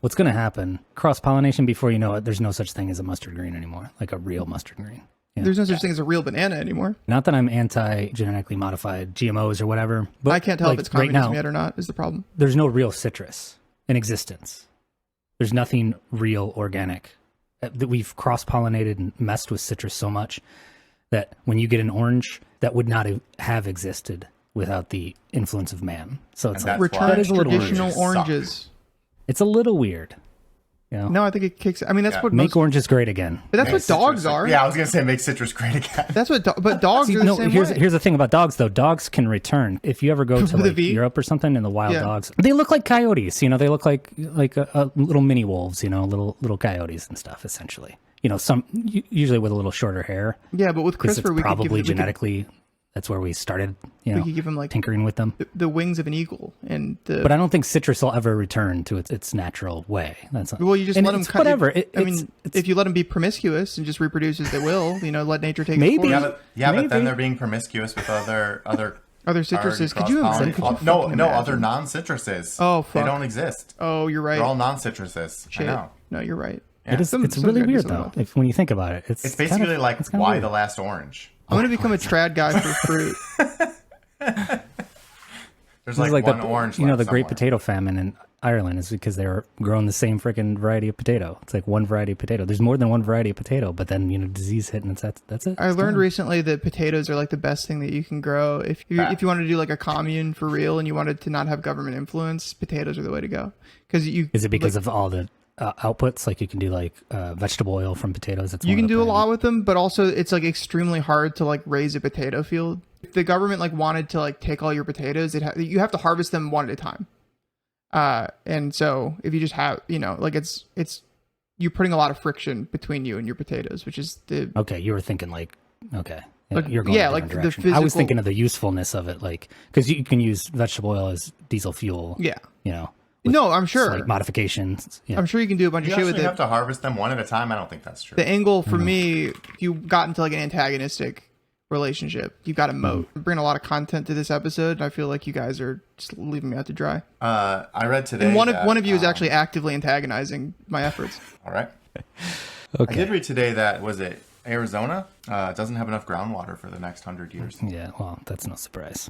what's going to happen? Cross pollination. Before you know it, there's no such thing as a mustard green anymore, like a real mustard green. Yeah.
There's no such thing as a real banana anymore.
Not that I'm anti genetically modified GMOs or whatever, but
I can't tell
like,
if it's
right
communism
now,
yet or not, is the problem.
there's no real citrus in existence. There's nothing real organic. That we've cross-pollinated and messed with citrus so much that when you get an orange, that would not have existed without the influence of man. So it's
And
like,
that's why
Return
is
to
a little
traditional
weird.
oranges.
it's a little weird. You know?
No, I think it kicks. I mean, that's what
Make
most,
oranges great again.
but that's
Make
what dogs
citrus-
are.
Yeah, I was gonna say make citrus great again.
That's what. But dogs
See,
are the
no,
same
here's
way.
the thing about dogs though. Dogs can return. If you ever go to
With a
like
V?
Europe or something, and the wild
Yeah.
dogs, they look like coyotes. You know, they look like a little mini wolves. You know, little coyotes and stuff. Essentially, you know, usually with a little shorter hair.
Yeah, but with
Because it's
CRISPR, we
probably
could give
genetically. That's where we started. You
we
know,
could give them like
tinkering with them.
the wings of an eagle and the.
But I don't think citrus will ever return to its natural way. That's not,
well, you just
and
let them.
it's whatever.
I mean, if you let them be promiscuous and just reproduce as they will, let nature take its
Maybe.
course.
Yeah, but
Maybe.
then they're being promiscuous with other
Other citruses. Could you imagine?
No, other non-citruses.
Oh, fuck.
They don't exist.
Oh, you're right.
They're all non-citruses.
Shit.
I know.
No, you're right.
Yeah.
It's really weird though. When you think about it,
it's basically
kind of,
like
kind of
why
weird.
the last orange.
I'm gonna become a trad guy for fruit.
There's
This is
like one
the,
orange.
You know, the
left
Great
somewhere.
Potato Famine in Ireland is because they were growing the same freaking variety of potato. It's like one variety of potato. There's more than one variety of potato, but then disease hit and that's it.
I learned recently that potatoes are like the best thing that you can grow. If you wanted to do like a commune for real and you wanted to not have government influence, potatoes are the way to go. Because
Is it because of all the outputs? Like you can do like vegetable oil from potatoes.
You can do a lot with them, but also it's like extremely hard to like raise a potato field. If the government like wanted to like take all your potatoes, you have to harvest them one at a time. And so if you just have, like it's you're putting a lot of friction between you and your potatoes, which is
Okay, you were thinking like, okay.
Like,
you're going
yeah,
a
like
different
the
direction. I was
physical-
thinking of the usefulness of it, like, because you can use vegetable oil as diesel fuel.
Yeah.
With
No, I'm sure.
Like modifications. Yeah.
I'm sure you can do a bunch
You
of shit with
actually
it.
have to harvest them one at a time. I don't think that's true.
The angle for me, if you got into like an antagonistic relationship, you've got a moat. I'm bringing a lot of content to this episode, and I feel like you guys are just leaving me out to dry.
I read today.
And one
that,
of you is actually actively antagonizing my efforts.
All right.
Okay.
I did read today that Arizona doesn't have enough groundwater for the next 100 years.
Yeah, well, that's no surprise.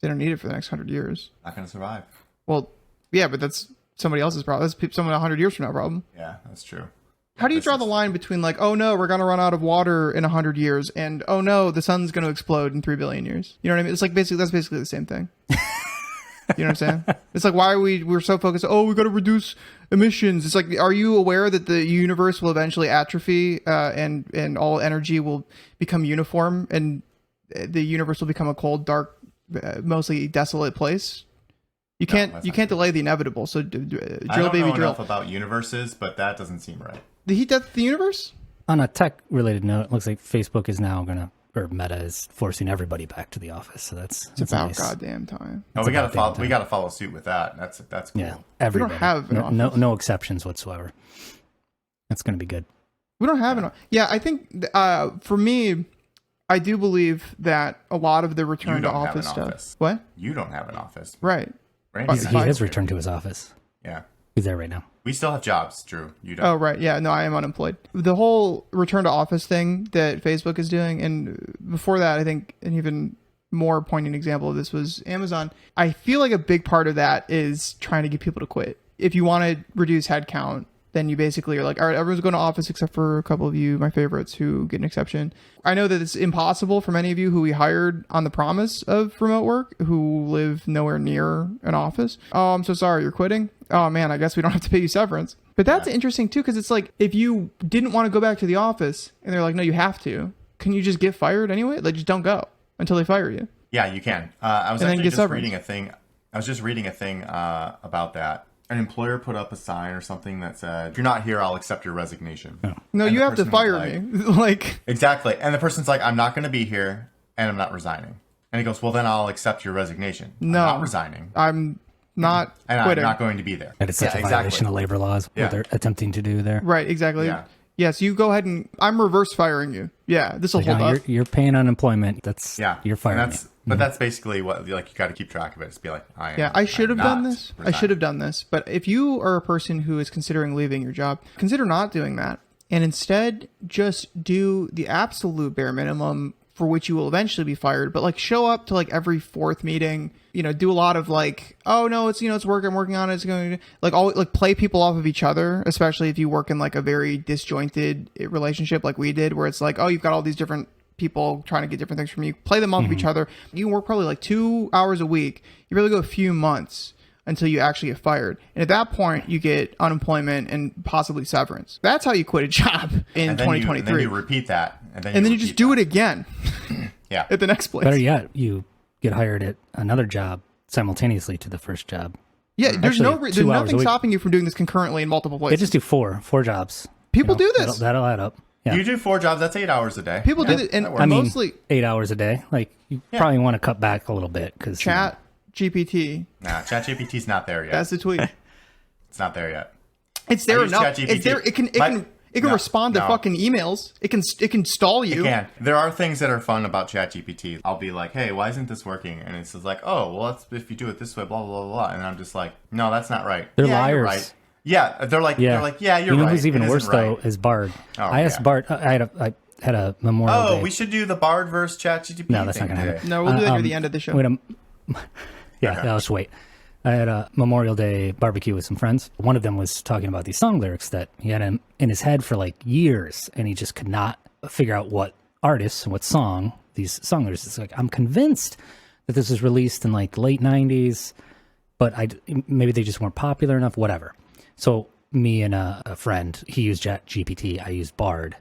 They don't need it for the next 100 years.
Not going to survive.
Well, yeah, but that's somebody else's problem. That's someone 100 years from now problem.
Yeah, that's true.
How do you draw the line between like, oh no, we're gonna run out of water in 100 years, and oh no, the sun's gonna explode in 3 billion years? You know what I mean? It's like that's basically the same thing. You know what I'm saying? It's like, why are we're so focused? Oh, we got to reduce emissions. It's like, are you aware that the universe will eventually atrophy, and all energy will become uniform, and the universe will become a cold, dark, mostly desolate place? You can't delay the inevitable. So
I
drill,
don't
baby,
know
drill.
enough about universes, but that doesn't seem right.
The heat death of the universe?
On a tech-related note, it looks like Facebook is now or Meta is forcing everybody back to the office. So that's
About
nice.
goddamn time.
Oh,
It's
we gotta
about
follow.
damn
We
time.
gotta follow suit with that. That's cool.
Yeah, everybody.
have an
no,
office.
no exceptions whatsoever. That's going to be good.
We don't have an. Yeah, I think for me, I do believe that a lot of the return
You
to
don't have
office
an
stuff.
office.
What?
You don't have an office.
Right.
Randy
He
does.
has returned to his office.
Yeah,
He's there right now.
we still have jobs, Drew. You don't.
Oh, right. Yeah. No, I am unemployed. The whole return to office thing that Facebook is doing, and before that, I think an even more poignant example of this was Amazon. I feel like a big part of that is trying to get people to quit. If you want to reduce headcount, then you basically are like, all right, everyone's going to office except for a couple of you, my favorites, who get an exception. I know that it's impossible for many of you who we hired on the promise of remote work who live nowhere near an office. Oh, I'm so sorry, you're quitting? Oh man, I guess we don't have to pay you severance. But that's interesting too, because it's like, if you didn't want to go back to the office and they're like, no, you have to, can you just get fired anyway? Like, just don't go until they fire you.
Yeah, you can. I was
And then
actually
get
just
severance.
reading a thing. I was just reading a thing about that. An employer put up a sign or something that said, "If you're not here, I'll accept your resignation."
No,
And
you
the
have to
person was
fire
like-
me. Like,
Exactly. And the person's like, "I'm not going to be here, and I'm not resigning." And he goes, "Well, then I'll accept your resignation.
No.
I'm not resigning,
I'm not
and
quitting.
I'm not going to be there."
And it's such a
exactly.
violation of labor laws.
Yeah.
What they're attempting to do there.
Right, exactly.
Yeah.
Yes, you go ahead and I'm reverse firing you. Yeah, this will
Like,
hold
no,
up.
you're paying unemployment. That's
Yeah,
You're firing
And
me.
but that's basically what you got to keep track of it. Just be like,
I should have done this. I should
have.
have done this. But if you are a person who is considering leaving your job, consider not doing that. And instead just do the absolute bare minimum for which you will eventually be fired. But like, show up to like every fourth meeting, do a lot of like, oh no, it's, it's work. I'm working on it. It's going to like play people off of each other, especially if you work in like a very disjointed relationship like we did, where it's like, oh, you've got all these different people trying to get different things from you. Play them off of each other. You can work probably like 2 hours a week. You really go a few months until you actually get fired. And at that point, you get unemployment and possibly severance. That's how you quit a job in
And then
2023.
and then you repeat that, and then
you just do it again
Yeah.
at the next place.
Better yet, you get hired at another job simultaneously to the first job.
Yeah, there's
Actually,
there's
2 hours a
nothing
week.
stopping you from doing this concurrently in multiple
They
places.
just do four jobs.
People do this.
That'll add up. Yeah.
You do 4 jobs. That's 8 hours a day.
People
Yeah,
do it, and
that works.
I mean,
mostly
8 hours a day. Like, you probably want to cut back a little bit because
Chat GPT.
Nah, ChatGPT's not there yet.
That's the tweet.
It's not there yet.
It's there
use
enough.
ChatGPT.
It's there. It can It can
No,
respond to
no.
fucking emails. It can stall you.
Again, there are things that are fun about ChatGPT. I'll be like, hey, why isn't this working? And it's just like, oh, well, that's, if you do it this way, blah, blah, blah, blah. And I'm just like, no, that's not right.
They're
yeah,
liars.
You're right. Yeah, they're like, yeah, you're
You know
right.
who's even
It
worse,
isn't
though,
right.
is Bard.
Oh,
I asked
yeah.
Bard, I had a Memorial
Oh,
Day.
we should do the Bard versus ChatGPT.
No, that's
thing
not going to
today.
happen.
No, we'll do that near the end of the show.
Wait yeah,
Okay.
I'll just wait. I had a Memorial Day barbecue with some friends. One of them was talking about these song lyrics that he had in his head for like years, and he just could not figure out what artists and what song these song lyrics. It's like, I'm convinced that this was released in like late 90s, but maybe they just weren't popular enough, whatever. So me and a friend, he used ChatGPT, I used Bard,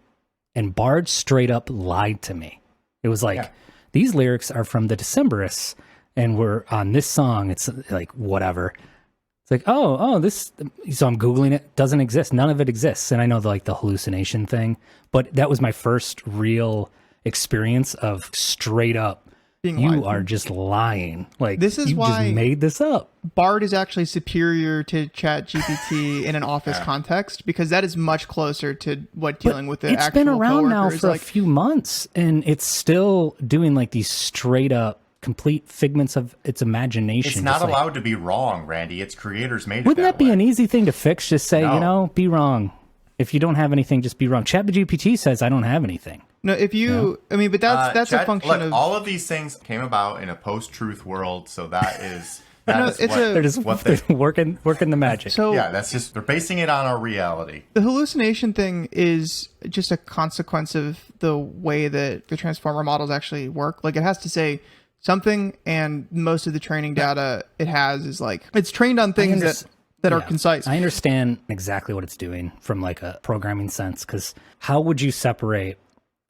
and Bard straight up lied to me. It was like, these lyrics are from the Decemberists, and we're on this song. It's like, whatever. It's like, this. So I'm Googling it. Doesn't exist. None of it exists. And I know the hallucination thing, but that was my first real experience of straight up, you are just lying. Like,
This is
you
why-
just made this up.
Bard is actually superior to ChatGPT in an office context, because that is much closer to what dealing with the
It's
actual
been around now
coworkers.
for a few months, and it's still doing like these straight up complete figments of its imagination.
It's not
Just like,
allowed to be wrong, Randy. Its creators made it
wouldn't that be
way.
an easy thing to fix? Just say,
No.
be wrong. If you don't have anything, just be wrong. ChatGPT says I don't have anything.
No, if you, I mean, but that's a
Chat-
function
look,
of.
all of these things came about in a post-truth world, so that is that
No,
is
it's
what,
They're just
what they,
working the magic.
So
yeah, that's just they're basing it on our reality.
the hallucination thing is just a consequence of the way that the transformer models actually work. Like, it has to say something, and most of the training data it has is like, it's trained on things that are concise.
I understand exactly what it's doing from like a programming sense, because how would you separate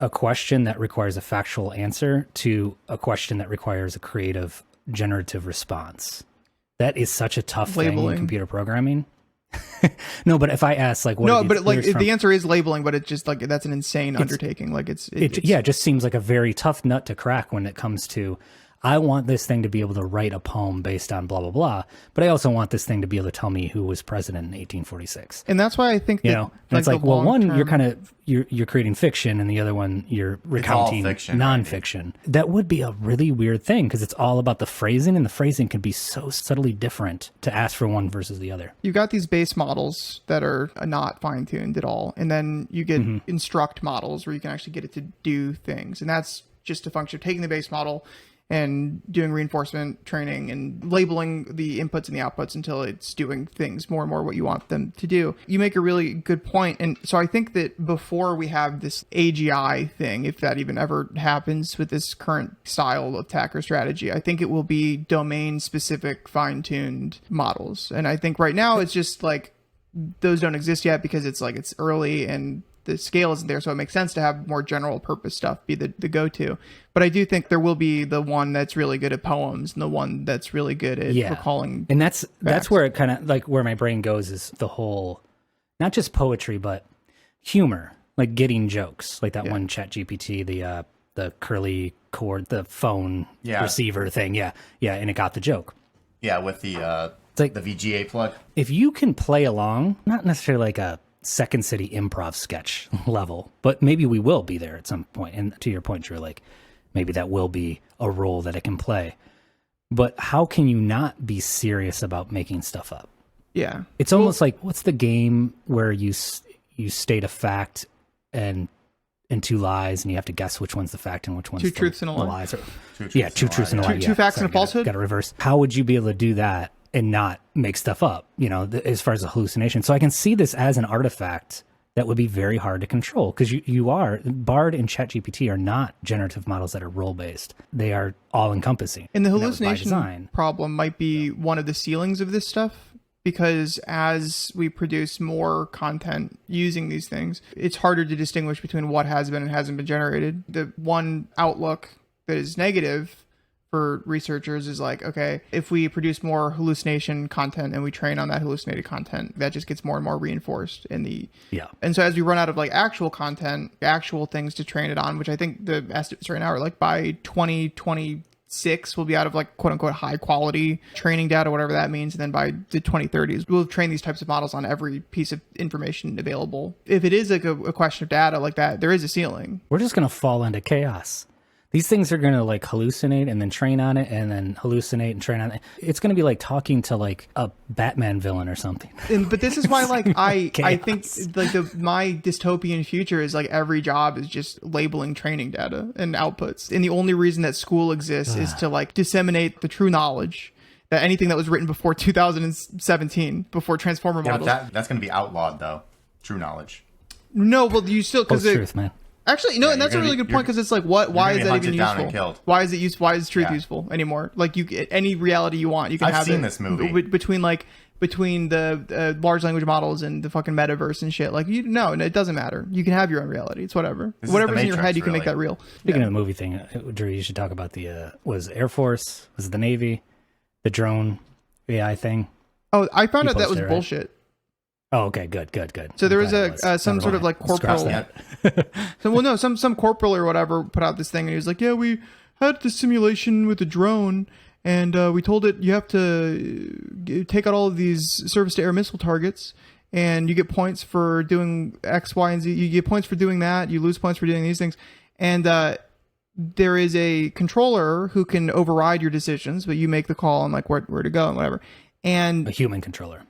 a question that requires a factual answer to a question that requires a creative generative response? That is such a tough thing
Labeling.
in computer programming. No, but if I ask like, what are
No,
these
but like
lyrics from?
the answer is labeling, but it's just like, that's an insane undertaking. Like it's
It just seems like a very tough nut to crack when it comes to, I want this thing to be able to write a poem based on blah, blah, blah. But I also want this thing to be able to tell me who was president in 1846.
and that's why I think that,
You know, and it's like,
the
well, one, you're
long-term-
kind of, you're creating fiction, and the other one, you're recounting
fiction,
nonfiction. That would be a really weird thing, because it's all about the phrasing, and the phrasing can be so subtly different to ask for one versus the other.
you've got these base models that are not fine-tuned at all, and then you get instruct models where you can actually get it to do things, and that's just a function of taking the base model and doing reinforcement training and labeling the inputs and the outputs until it's doing things more and more what you want them to do. You make a really good point. And so I think that before we have this AGI thing, if that even ever happens with this current style of attack or strategy, I think it will be domain specific fine-tuned models. And I think right now it's just like, those don't exist yet because it's like, it's early and the scale isn't there, so it makes sense to have more general purpose stuff be the go-to. But I do think there will be the one that's really good at poems and the one that's really good at recalling.
And that's
facts.
where it kind of like where my brain goes is the whole, not just poetry, but humor, like getting jokes, like that one ChatGPT, the curly cord, the phone receiver thing. Yeah. And it got the joke.
Yeah, with the
It's like,
the VGA plug.
if you can play along, not necessarily like a Second City improv sketch level, but maybe we will be there at some point. And to your point, Drew, like maybe that will be a role that it can play. But how can you not be serious about making stuff up?
Yeah.
It's almost like, what's the game where you state a fact and two lies, and you have to guess which one's the fact and which one's
Two truths and a lie.
lies?
Two
Truths and a lie.
Two facts and a falsehood?
Got to reverse. How would you be able to do that and not make stuff up, as far as a hallucination? So I can see this as an artifact that would be very hard to control, because Bard and ChatGPT are not generative models that are role-based. They are all-encompassing.
And the
that was by
hallucination
design.
problem might be one of the ceilings of this stuff, because as we produce more content using these things, it's harder to distinguish between what has been and hasn't been generated. The one outlook that is negative for researchers is like, okay, if we produce more hallucination content and we train on that hallucinated content, that just gets more and more reinforced in the and so as we run out of like actual content, actual things to train it on, which I think the estimates right now are like by 2027 2026, we'll be out of like quote unquote high quality training data, whatever that means. And then by the 2030s, we'll train these types of models on every piece of information available. If it is like a question of data like that, there is a ceiling.
We're just going to fall into chaos. These things are going to like hallucinate and then train on it and then hallucinate and train on it. It's going to be like talking to like a Batman villain or something.
But this is why like I think like my dystopian future is like every job is just labeling training data and outputs. And the only reason that school exists is to like disseminate the true knowledge that anything that was written before 2017, before Transformer models.
That's going to be outlawed though. True knowledge.
No, well you still because
truth, man.
Actually, no, and that's a really good point because it's like, why is that even useful? Why is it useful? Why is truth useful anymore? Like, you get any reality you want, you can have.
I've seen this movie
between the large language models and the fucking metaverse and shit. Like, no, it doesn't matter. You can have your own reality. It's whatever. Whatever's in your head, you can make that real.
Speaking of the movie thing, Drew, you should talk about the was Air Force, was it the Navy, the drone AI thing.
Oh, I found out that was bullshit. Right?
Oh, okay, good.
So there was some sort of like corporal. Some corporal or whatever put out this thing, and he was like, "Yeah, we had the simulation with the drone, and we told it you have to take out all of these surface-to-air missile targets, and you get points for doing X, Y, and Z. You get points for doing that. You lose points for doing these things, and there is a controller who can override your decisions, but you make the call on like where to go and whatever." And
a human controller.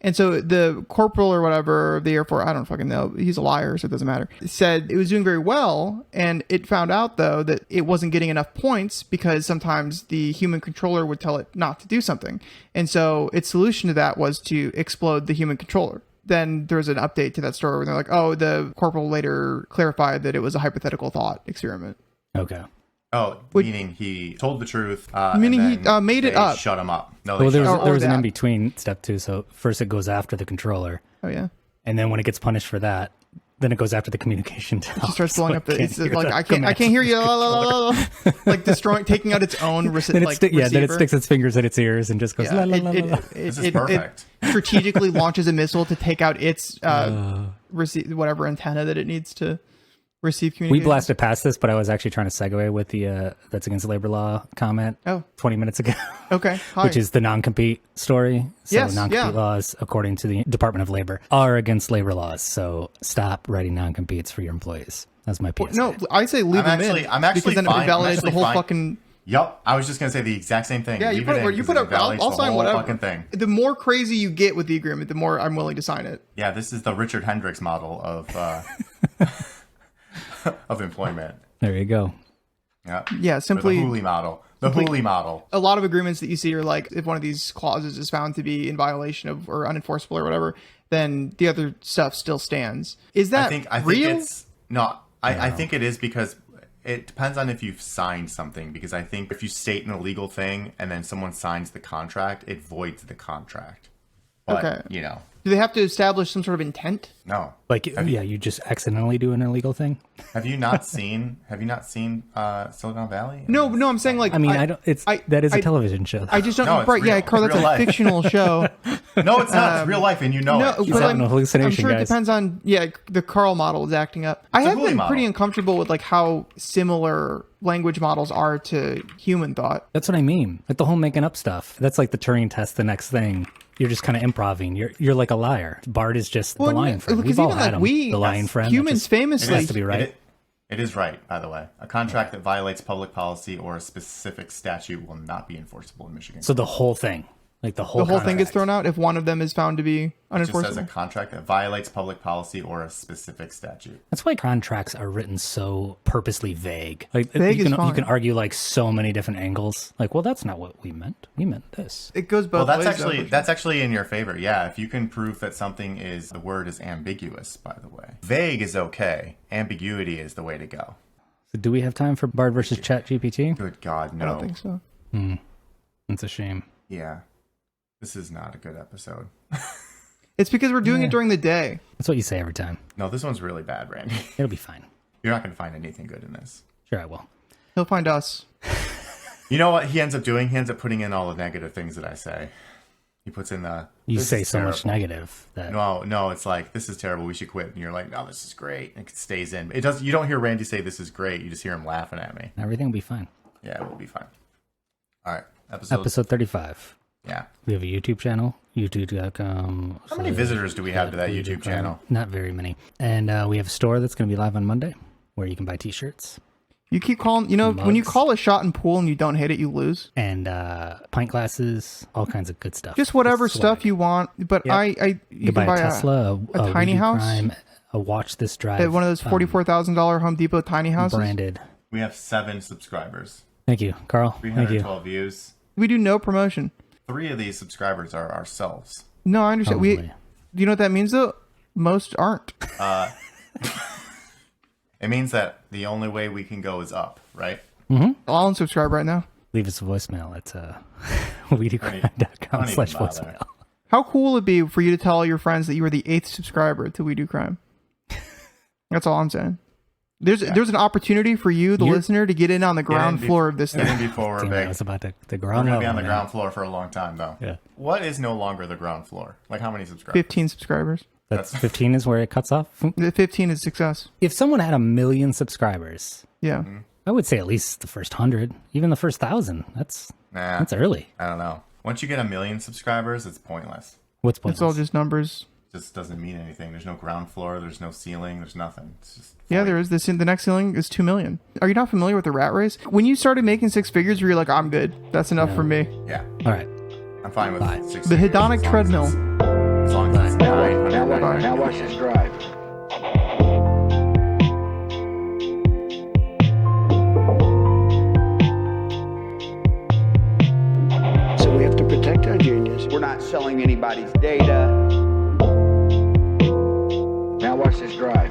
And so the corporal or whatever of the Air Force, I don't fucking know, he's a liar, so it doesn't matter, said it was doing very well. And it found out, though, that it wasn't getting enough points because sometimes the human controller would tell it not to do something. And so its solution to that was to explode the human controller. Then there was an update to that story where they're like, oh, the corporal later clarified that it was a hypothetical thought experiment.
Okay.
Oh, meaning he told the truth.
Meaning he made it up.
Shut him up. No,
well, there was an in-between step too. So first it goes after the controller.
Oh, yeah.
And then when it gets punished for that, then it goes after the communication tower.
It starts blowing up. It's like, I can't hear you. Like taking out its own receiver.
Then it sticks its fingers in its ears and just goes, la, la, la, la.
This is perfect.
It strategically launches a missile to take out its whatever antenna that it needs to receive communication.
We blasted past this, but I was actually trying to segue with the that's against labor law comment 20 minutes ago.
Okay.
Which is the non-compete story. So
yes,
non-compete laws, according to the Department of Labor, are against labor laws. So stop writing non-competes for your employees. That's my PSA.
No, I say leave them in.
I'm actually
because then it invalidates the whole fucking...
Yep, I was just going to say the exact same thing.
Yeah, you put up, I'll sign whatever.
Fucking thing.
The more crazy you get with the agreement, the more I'm willing to sign it.
Yeah, this is the Richard Hendricks model of... of employment.
There you go.
Yeah, simply
the Hooley model. The Hooley model.
A lot of agreements that you see are like, if one of these clauses is found to be in violation of or unenforceable or whatever, then the other stuff still stands. Is that
I
real?
Think it's no. I think it is because it depends on if you've signed something. Because I think if you state an illegal thing and then someone signs the contract, it voids the contract. But,
okay.
You know.
Do they have to establish some sort of intent?
No.
Like, you just accidentally do an illegal thing?
Have you not seen Silicon Valley?
No, I'm saying like...
I mean, that is a television show. Though.
I just don't...
No,
right, yeah, Carl, that's a fictional show.
No, it's not. It's real life, and you know it.
He's having a hallucination,
I'm sure
guys.
It depends on... Yeah, the Carl model is acting up. I have been pretty uncomfortable with like how similar language models are to human thought.
That's what I mean. Like the whole making up stuff. That's like the Turing test, the next thing. You're just kind of improving. You're like a liar. Bart is just the lion friend. We've all had him. The lion friend.
Humans famously
has to be right.
It is right, by the way. A contract that violates public policy or a specific statute will not be enforceable in Michigan.
So the whole thing. Like the whole
thing gets thrown out if one of them is found to be unenforceable.
It just says a contract that violates public policy or a specific statute.
That's why contracts are written so purposely vague. Like
vague
you can argue like so many different angles. Like, well, that's not what we meant. We meant this.
It goes both
ways. That's actually in your favor. Yeah, if you can prove that something the word is ambiguous, by the way. Vague is okay. Ambiguity is the way to go.
So do we have time for Bard versus ChatGPT?
Good God, no.
I don't think so.
That's a shame.
Yeah. This is not a good episode.
It's because we're doing it during the day.
That's what you say every time.
No, this one's really bad, Randy.
It'll be fine.
You're not going to find anything good in this.
Sure I will.
He'll find us.
You know what he ends up doing? He ends up putting in all the negative things that I say. He puts in the...
You say so much negative. That...
No, it's like, this is terrible, we should quit. And you're like, no, this is great. And it stays in. You don't hear Randy say this is great. You just hear him laughing at me.
Everything will be fine.
Yeah, we'll be fine. All right.
Episode 35.
Yeah.
We have a YouTube channel, youtube.com.
How many visitors do we have to that YouTube channel?
Not very many. And we have a store that's going to be live on Monday where you can buy t-shirts.
You keep calling, when you call a shot and pool and you don't hit it, you lose.
And pint glasses, all kinds of good stuff.
Just whatever stuff you want. But
Yep.
you can buy
a Tesla,
a tiny house,
Crime, a watch this drive.
one of those $44,000 Home Depot tiny houses.
Branded.
We have 7 subscribers.
Thank you, Carl. Thank you.
312 views.
We do no promotion.
3 of these subscribers are ourselves.
No, I understand.
Probably.
Do you know what that means though? Most aren't.
It means that the only way we can go is up, right?
I'll unsubscribe right now.
Leave us a voicemail at wedocrime.com/voicemail.
How cool would it be for you to tell your friends that you were the 8th subscriber to We Do Crime? That's all I'm saying. There's an opportunity for you, the listener, to get in on the ground floor of this thing.
Get in before we're big.
It's about the
We're
ground
going to
level.
be on the
man.
ground floor for a long time, though.
Yeah.
What is no longer the ground floor? Like, how many subscribers?
15 subscribers.
That's 15 is where it cuts off.
The 15 is success.
If someone had 1 million subscribers,
Yeah.
I would say at least the first 100, even the first 1,000. That's early.
I don't know. Once you get 1 million subscribers, it's pointless.
What's pointless?
It's all just numbers.
It just doesn't mean anything. There's no ground floor. There's no ceiling. There's nothing. It's just
Yeah, there is. The next ceiling is 2 million. Are you not familiar with the rat race? When you started making 6 figures, were you like, I'm good. That's enough for me.
Yeah.
All right.
I'm fine with 6
The
figures,
hedonic
as long as
treadmill.
As long as it's 900.
Now watch this drive.
So we have to protect our genius.
We're not selling anybody's data.
Now watch this drive.